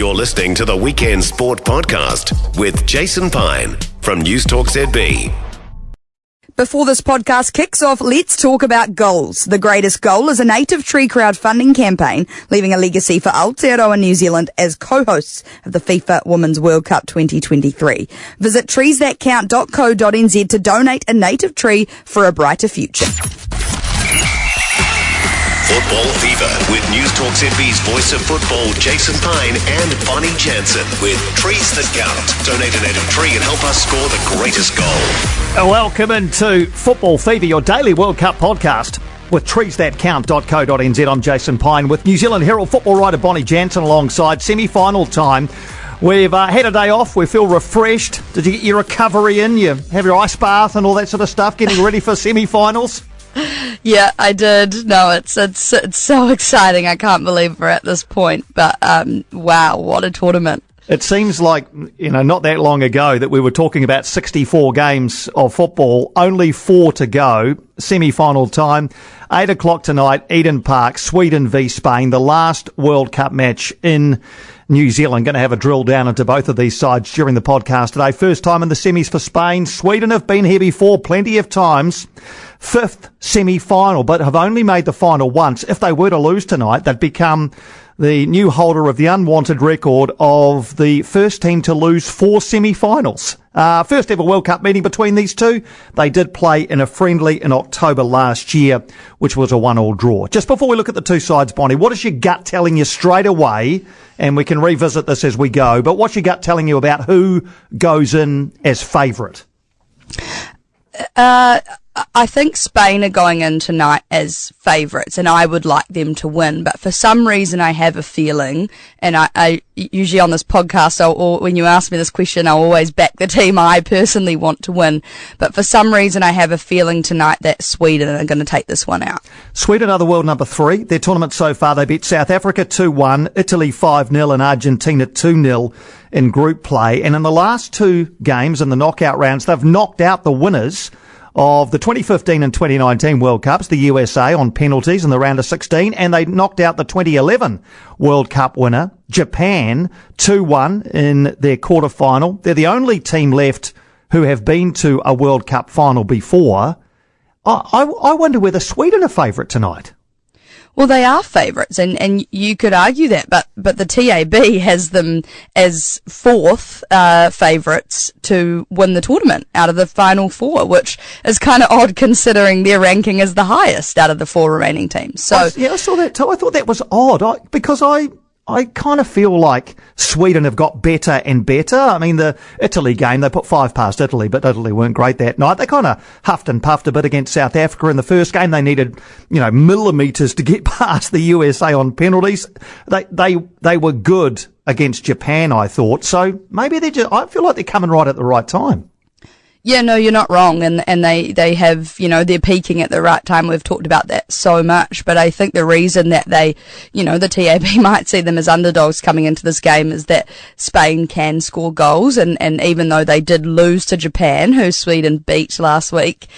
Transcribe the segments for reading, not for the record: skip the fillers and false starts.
You're listening to the Weekend Sport Podcast with Jason Pine from News Talk ZB. Before this podcast kicks off, let's talk about goals. The Greatest Goal is a native tree crowdfunding campaign, leaving a legacy for Aotearoa New Zealand as co-hosts of the FIFA Women's World Cup 2023. Visit treesthatcount.co.nz to donate a native tree for a brighter future. Football Fever with News Talk ZB's voice of football, Jason Pine and Bonnie Jansen with Trees That Count. Donate a native tree and help us score the greatest goal. Welcome into Football Fever, your daily World Cup podcast with treesthatcount.co.nz. I'm Jason Pine with New Zealand Herald football writer Bonnie Jansen alongside semi-final time. We've had a day off. We feel refreshed. Did you get your recovery in? You have your ice bath and all that sort of stuff, getting ready for semi-finals? Yeah, I did. No, it's so exciting. I can't believe we're at this point. But wow, what a tournament. It seems like, not that long ago that we were talking about 64 games of football, only 4 to go, semi-final time, 8 o'clock tonight, Eden Park, Sweden v Spain, the last World Cup match in New Zealand. Going to have a drill down into both of these sides during the podcast today. First time in the semis for Spain. Sweden have been here before plenty of times. 5th semi-final, but have only made the final once. If they were to lose tonight, they'd become the new holder of the unwanted record of the first team to lose 4 semi-finals. First ever World Cup meeting between these two. They did play in a friendly in October last year, which was a 1-1 draw. Just before we look at the two sides, Bonnie, what is your gut telling you straight away? And we can revisit this as we go, but what's your gut telling you about who goes in as favourite? I think Spain are going in tonight as favourites, and I would like them to win. But for some reason, I have a feeling, and I usually on this podcast, or when you ask me this question, I'll always back the team I personally want to win. But for some reason, I have a feeling tonight that Sweden are going to take this one out. Sweden are the world number 3. Their tournament so far, they beat South Africa 2-1, Italy 5-0, and Argentina 2-0 in group play. And in the last 2 games in the knockout rounds, they've knocked out the winners of the 2015 and 2019 World Cups, the USA, on penalties in the round of 16, and they knocked out the 2011 World Cup winner, Japan, 2-1 in their quarter-final. They're the only team left who have been to a World Cup final before. I wonder whether Sweden are favourite tonight. Well, they are favourites, and you could argue that, but the TAB has them as 4th favourites to win the tournament out of the final 4, which is kind of odd considering their ranking is the highest out of the 4 remaining teams. So I saw that too. I thought that was odd because I kind of feel like Sweden have got better and better. I mean, the Italy game, they put 5 past Italy, but Italy weren't great that night. They kind of huffed and puffed a bit against South Africa in the first game. They needed, millimetres to get past the USA on penalties. They were good against Japan, I thought. So maybe I feel like they're coming right at the right time. Yeah, no, you're not wrong, and they have, they're peaking at the right time. We've talked about that so much, but I think the reason that they, the TAB might see them as underdogs coming into this game is that Spain can score goals, and even though they did lose to Japan, who Sweden beat last week,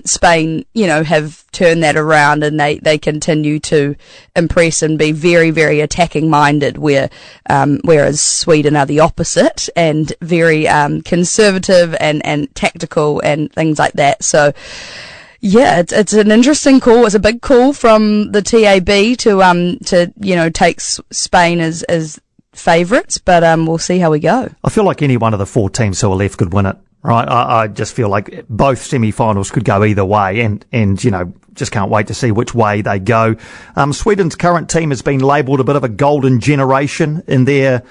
Spain, have turned that around, and they continue to impress and be very, very attacking minded, whereas Sweden are the opposite and very conservative and tactical and things like that. So yeah, it's an interesting call. It's a big call from the TAB to take Spain as favourites, but we'll see how we go. I feel like any one of the 4 teams who are left could win it. Right, I just feel like both semi-finals could go either way, and just can't wait to see which way they go. Sweden's current team has been labelled a bit of a golden generation in their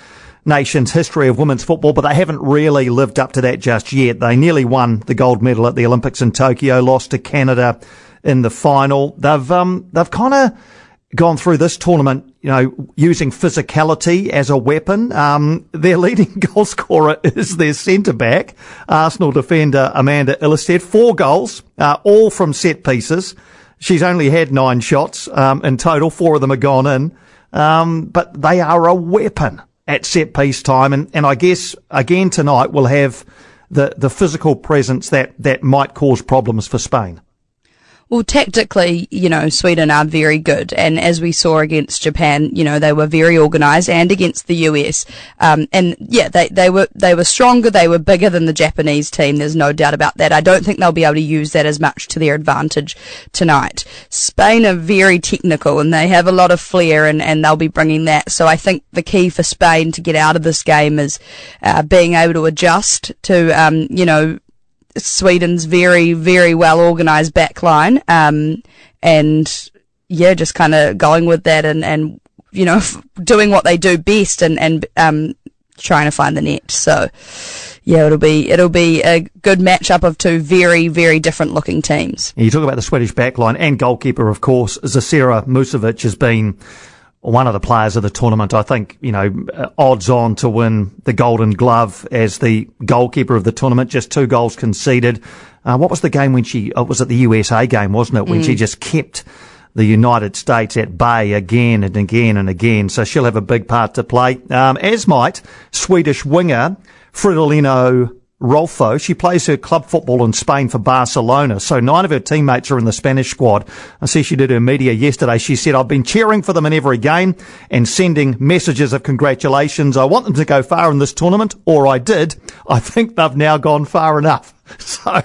nation's history of women's football, but they haven't really lived up to that just yet. They nearly won the gold medal at the Olympics in Tokyo, lost to Canada in the final. They've kind of gone through this tournament, using physicality as a weapon. Their leading goal scorer is their centre-back, Arsenal defender Amanda Ilestedt. 4 goals, all from set pieces. She's only had 9 shots in total. 4 of them are gone in. But they are a weapon at set piece time. And I guess, again, tonight we'll have the physical presence that might cause problems for Spain. Well, tactically, Sweden are very good. And as we saw against Japan, they were very organised, and against the US. They were stronger, they were bigger than the Japanese team. There's no doubt about that. I don't think they'll be able to use that as much to their advantage tonight. Spain are very technical, and they have a lot of flair, and they'll be bringing that. So I think the key for Spain to get out of this game is being able to adjust to, Sweden's very, very well organised backline, just kind of going with that and doing what they do best and trying to find the net. So, it'll be a good matchup of two very, very different looking teams. You talk about the Swedish backline and goalkeeper, of course. Zasira Musovic has been one of the players of the tournament. I think, odds on to win the Golden Glove as the goalkeeper of the tournament. Just 2 goals conceded. What was the game when was it the USA game, wasn't it? When she just kept the United States at bay again and again and again. So she'll have a big part to play. As might Swedish winger Fridolino Rolfo. She plays her club football in Spain for Barcelona. So 9 of her teammates are in the Spanish squad. I see she did her media yesterday. She said, I've been cheering for them in every game and sending messages of congratulations. I want them to go far in this tournament, or I did. I think they've now gone far enough. So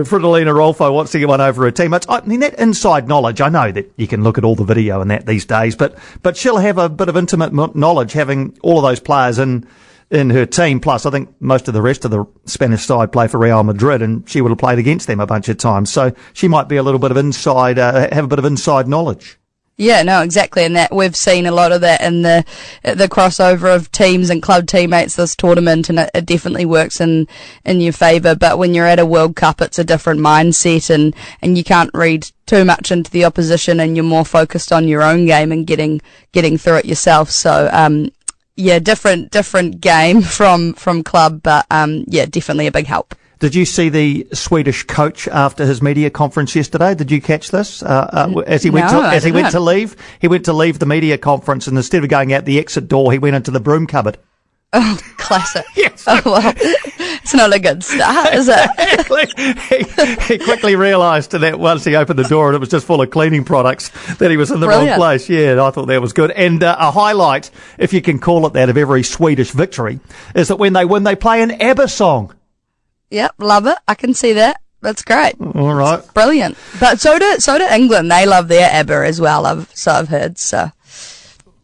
Fridolina Rolfo wants to get one over her teammates. I mean, that inside knowledge, I know that you can look at all the video and that these days, but she'll have a bit of intimate knowledge having all of those players in her team. Plus, I think most of the rest of the Spanish side play for Real Madrid, and she would have played against them a bunch of times. So she might be a little bit of inside, have a bit of inside knowledge. Yeah, no, exactly. And that we've seen a lot of that in the crossover of teams and club teammates this tournament, and it definitely works in your favour. But when you're at a World Cup, it's a different mindset, and you can't read too much into the opposition, and you're more focused on your own game and getting through it yourself. So, different game from club, but definitely a big help. Did you see the Swedish coach after his media conference yesterday? Did you catch this? As he went to leave the media conference, and instead of going out the exit door, he went into the broom cupboard. Oh, classic. Yes. Oh, well, it's not a good start, is it? He quickly realised that once he opened the door and it was just full of cleaning products that he was in the wrong place. Yeah, I thought that was good. And a highlight, if you can call it that, of every Swedish victory is that when they win, they play an ABBA song. Yep, love it. I can see that. That's great. All right. It's brilliant. But so do England. They love their ABBA as well, I've heard, so...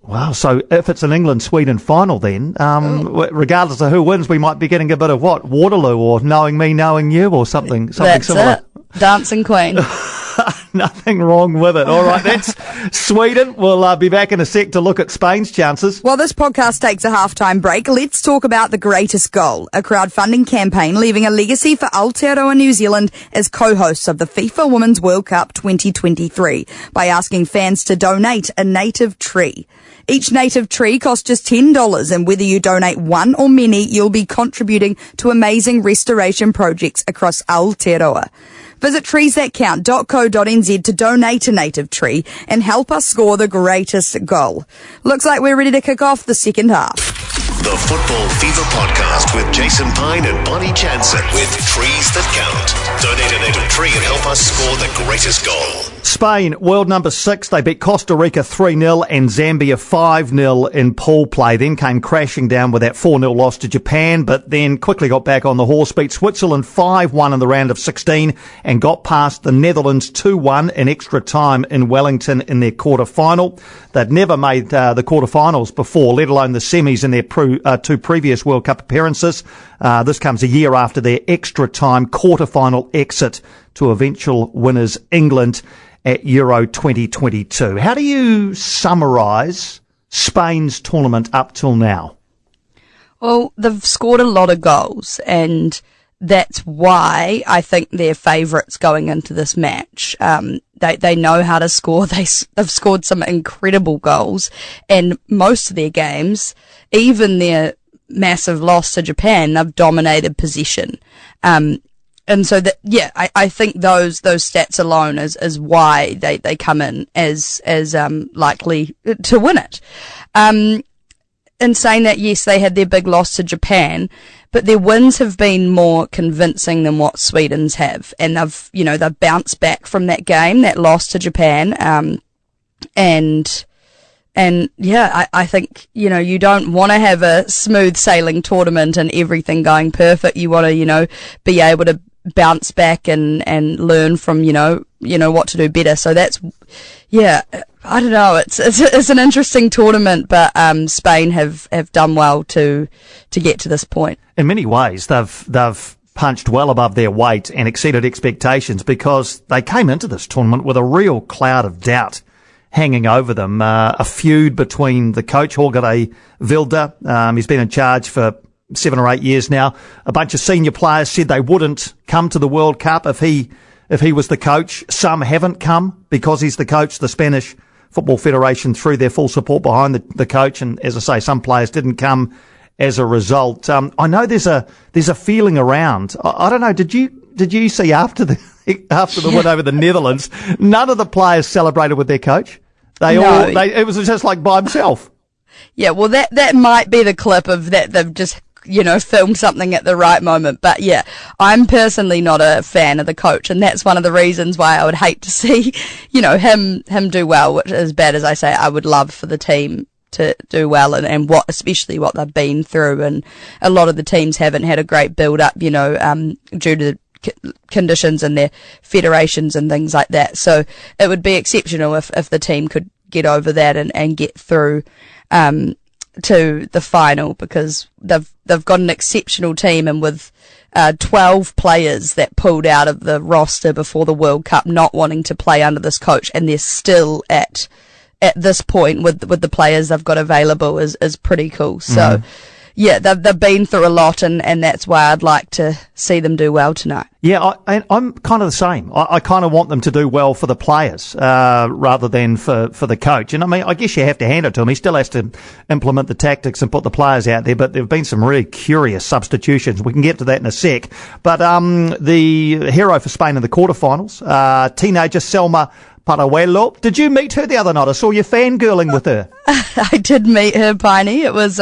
Wow, so if it's an England-Sweden final then, regardless of who wins, we might be getting a bit of what? Waterloo or Knowing Me, Knowing You or something That's similar. It. Dancing Queen. Nothing wrong with it. All right, that's Sweden. We'll be back in a sec to look at Spain's chances. While this podcast takes a halftime break, let's talk about The Greatest Goal, a crowdfunding campaign leaving a legacy for Aotearoa New Zealand as co-hosts of the FIFA Women's World Cup 2023 by asking fans to donate a native tree. Each native tree costs just $10, and whether you donate one or many, you'll be contributing to amazing restoration projects across Aotearoa. Visit treesthatcount.co.nz to donate a native tree and help us score the greatest goal. Looks like we're ready to kick off the second half. The Football Fever Podcast with Jason Pine and Bonnie Jansen with Trees That Count. Donate a native tree and help us score the greatest goal. Spain, world number 6, they beat Costa Rica 3-0 and Zambia 5-0 in pool play. Then came crashing down with that 4-0 loss to Japan, but then quickly got back on the horse, beat Switzerland 5-1 in the round of 16 and got past the Netherlands 2-1 in extra time in Wellington in their quarter-final. They'd never made the quarter-finals before, let alone the semis in their 2 previous World Cup appearances. This comes a year after their extra time quarter-final exit to eventual winners England at Euro 2022. How do you summarise Spain's tournament up till now? Well, they've scored a lot of goals, and that's why I think they're favourites going into this match. They know how to score. They've scored some incredible goals, and most of their games, even their massive loss to Japan, they've dominated possession. And so I think those stats alone is why they come in as likely to win it. in saying that, yes, they had their big loss to Japan, but their wins have been more convincing than what Sweden's have. And they've bounced back from that game, that loss to Japan. I think, you don't want to have a smooth sailing tournament and everything going perfect. You want to, be able to bounce back and learn from, what to do better. So that's, I don't know. It's an interesting tournament, but Spain have done well to get to this point. In many ways, they've punched well above their weight and exceeded expectations, because they came into this tournament with a real cloud of doubt hanging over them. A feud between the coach, Jorge Vilda. He's been in charge for 7 or 8 years now. A bunch of senior players said they wouldn't come to the World Cup if he was the coach. Some haven't come because he's the coach. The Spanish Football Federation threw their full support behind the coach, and as I say, some players didn't come as a result. I know there's a feeling around. I don't know. Did you see after the win over the Netherlands, none of the players celebrated with their coach? It was just like by himself. Yeah, well, that might be the clip of that. They've just filmed something at the right moment. But yeah, I'm personally not a fan of the coach, and that's one of the reasons why I would hate to see, him do well, which, as bad as I say, I would love for the team to do well, and especially what they've been through. And a lot of the teams haven't had a great build up, due to conditions in their federations and things like that. So it would be exceptional if the team could get over that and get through, to the final, because they've got an exceptional team, and with 12 players that pulled out of the roster before the World Cup, not wanting to play under this coach, and they're still at this point with the players they've got available is pretty cool. So yeah, they've been through a lot, and that's why I'd like to see them do well tonight. Yeah, I'm kind of the same. I kind of want them to do well for the players, rather than for the coach. And I mean, I guess you have to hand it to him. He still has to implement the tactics and put the players out there, but there have been some really curious substitutions. We can get to that in a sec. But the hero for Spain in the quarterfinals, teenager Selma Parahuelo. Did you meet her the other night? I saw you fangirling with her. I did meet her, Piney. It was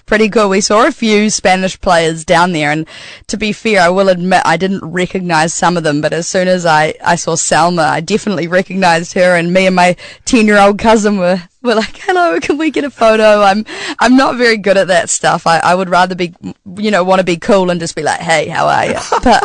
pretty cool. We saw a few Spanish players down there, and to be fair, I will admit I didn't recognise some of them, but as soon as I saw Selma, I definitely recognised her, and me and my 10-year-old cousin were like, hello, can we get a photo? I'm not very good at that stuff. I would rather be, want to be cool and just be like, hey, how are you? But,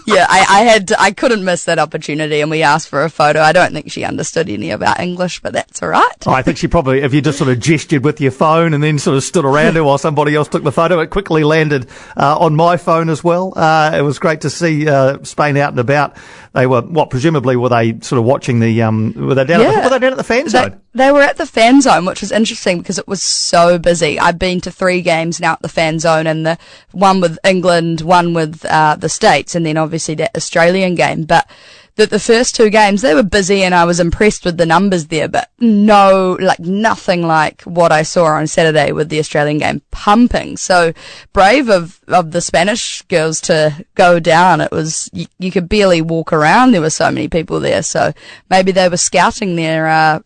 yeah, I couldn't miss that opportunity, and we asked for a photo. I don't think she understood any of our English, but that's all right. I think she probably, if you just sort of gestured with your phone and then sort of stood around her while somebody else took the photo, it quickly landed on my phone as well. It was great to see Spain out and about. They were, presumably were they sort of watching the, were they down at the fan zone? They were at the fan zone, which was interesting because it was so busy. I've been to 3 games now at the fan zone, and the one with England, one with the States, and then obviously that Australian game. But the first 2 games, they were busy, and I was impressed with the numbers there, but nothing like what I saw on Saturday with the Australian game pumping. So brave of the Spanish girls to go down. It was, you could barely walk around. There were so many people there. So maybe they were scouting their,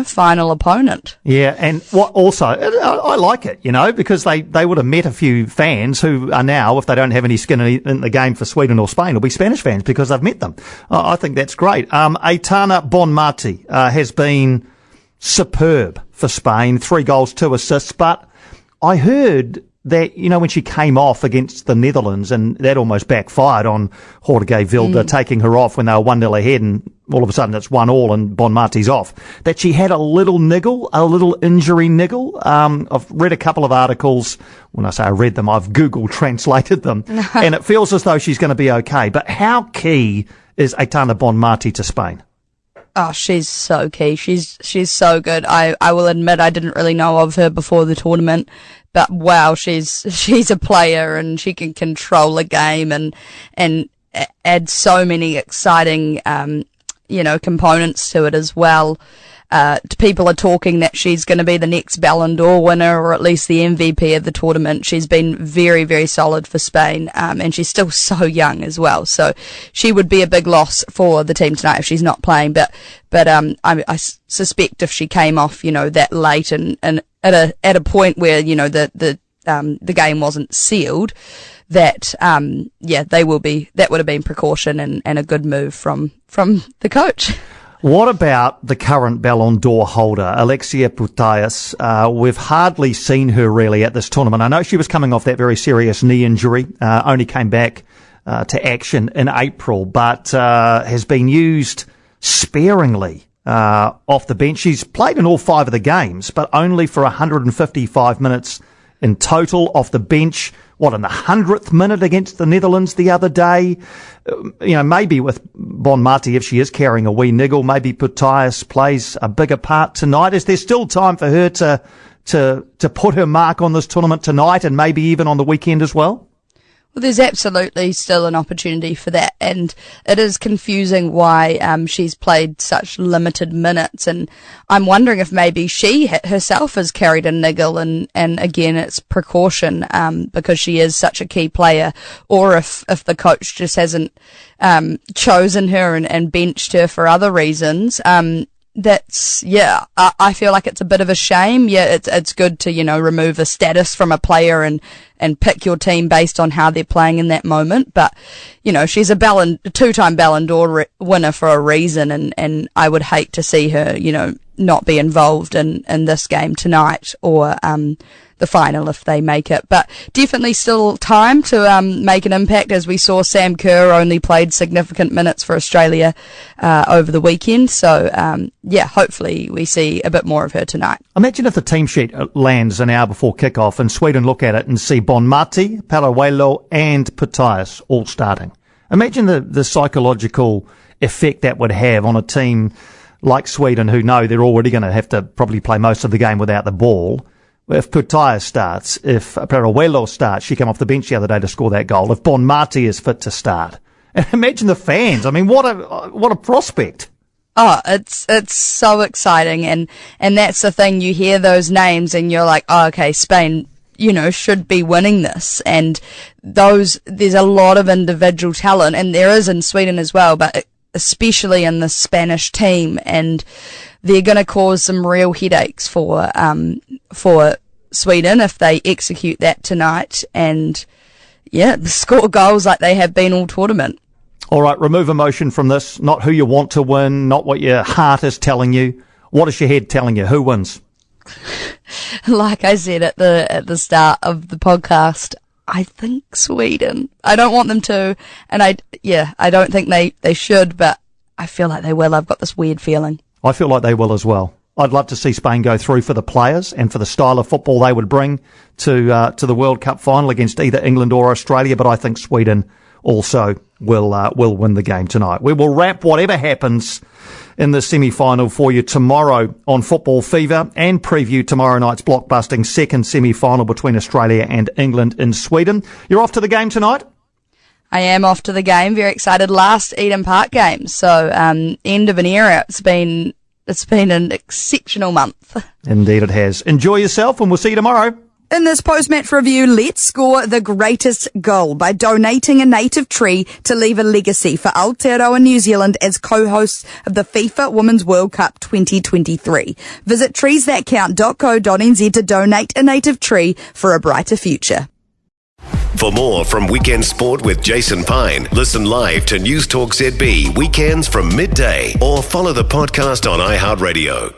final opponent. Yeah, and what also, I like it, because they would have met a few fans who are now, if they don't have any skin in the game for Sweden or Spain, will be Spanish fans because they've met them. I think that's great. Aitana Bonmati has been superb for Spain, 3 goals, 2 assists, but I heard that, when she came off against the Netherlands, and that almost backfired on Jorge Vilda taking her off when they were 1-0 ahead, and all of a sudden it's 1-1 and Bonmati's off, that she had a little injury niggle. I've read a couple of articles. When I say I read them, I've Google translated them, and it feels as though she's going to be okay. But how key is Aitana Bonmati to Spain? Oh, she's so key. She's so good. I will admit I didn't really know of her before the tournament, but wow, she's a player, and she can control a game and add so many exciting, components to it as well. People are talking that she's going to be the next Ballon d'Or winner, or at least the MVP of the tournament. She's been very, very solid for Spain, and she's still so young as well. So she would be a big loss for the team tonight if she's not playing. But I suspect if she came off, that late and at a point where, you know, the game wasn't sealed, that that would have been precaution and a good move from the coach. What about the current Ballon d'Or holder, Alexia Putellas? We've hardly seen her really at this tournament. I know she was coming off that very serious knee injury, only came back to action in April, but has been used sparingly off the bench. She's played in all 5 of the games, but only for 155 minutes in total off the bench. In the 100th minute against the Netherlands the other day? Maybe with Bonmati, if she is carrying a wee niggle, maybe Putellas plays a bigger part tonight. Is there still time for her to put her mark on this tournament tonight and maybe even on the weekend as well? Well, there's absolutely still an opportunity for that, and it is confusing why she's played such limited minutes, and I'm wondering if maybe she herself has carried a niggle, and again, it's precaution because she is such a key player, or if the coach just hasn't chosen her and benched her for other reasons. I feel like it's a bit of a shame. Yeah, it's good to, remove a status from a player and pick your team based on how they're playing in that moment. But, she's a 2-time Ballon d'Or winner for a reason, and I would hate to see her, not be involved in this game tonight or the final if they make it. But definitely still time to make an impact, as we saw Sam Kerr only played significant minutes for Australia over the weekend. So, hopefully we see a bit more of her tonight. Imagine if the team sheet lands an hour before kickoff and Sweden look at it and see Bonmati, Paraguelo and Putellas all starting. Imagine the psychological effect that would have on a team like Sweden, who know they're already going to have to probably play most of the game without the ball. If Putellas starts, if Paraguelo starts, she came off the bench the other day to score that goal. If Bonmati is fit to start, and imagine the fans. I mean, what a prospect! Oh, it's so exciting, and that's the thing. You hear those names, and you're like, oh, okay, Spain, should be winning this. And there's a lot of individual talent, and there is in Sweden as well, but especially in the Spanish team, and they're going to cause some real headaches for Sweden if they execute that tonight and score goals like they have been all tournament. All right, remove emotion from this. Not who you want to win, not what your heart is telling you. What is your head telling you? Who wins? Like I said at the start of the podcast, I think Sweden. I don't want them to, and I don't think they should, but I feel like they will. I've got this weird feeling. I feel like they will as well. I'd love to see Spain go through for the players and for the style of football they would bring to the World Cup final against either England or Australia, but I think Sweden also will win the game tonight. We will wrap whatever happens in the semi-final for you tomorrow on Football Fever and preview tomorrow night's blockbusting second semi-final between Australia and England in Sweden. You're off to the game tonight? I am off to the game. Very excited. Last Eden Park game. So, end of an era. It's been an exceptional month. Indeed it has. Enjoy yourself and we'll see you tomorrow. In this post-match review, let's score the greatest goal by donating a native tree to leave a legacy for Aotearoa New Zealand as co-hosts of the FIFA Women's World Cup 2023. Visit treesthatcount.co.nz to donate a native tree for a brighter future. For more from Weekend Sport with Jason Pine, listen live to News Talk ZB weekends from midday or follow the podcast on iHeartRadio.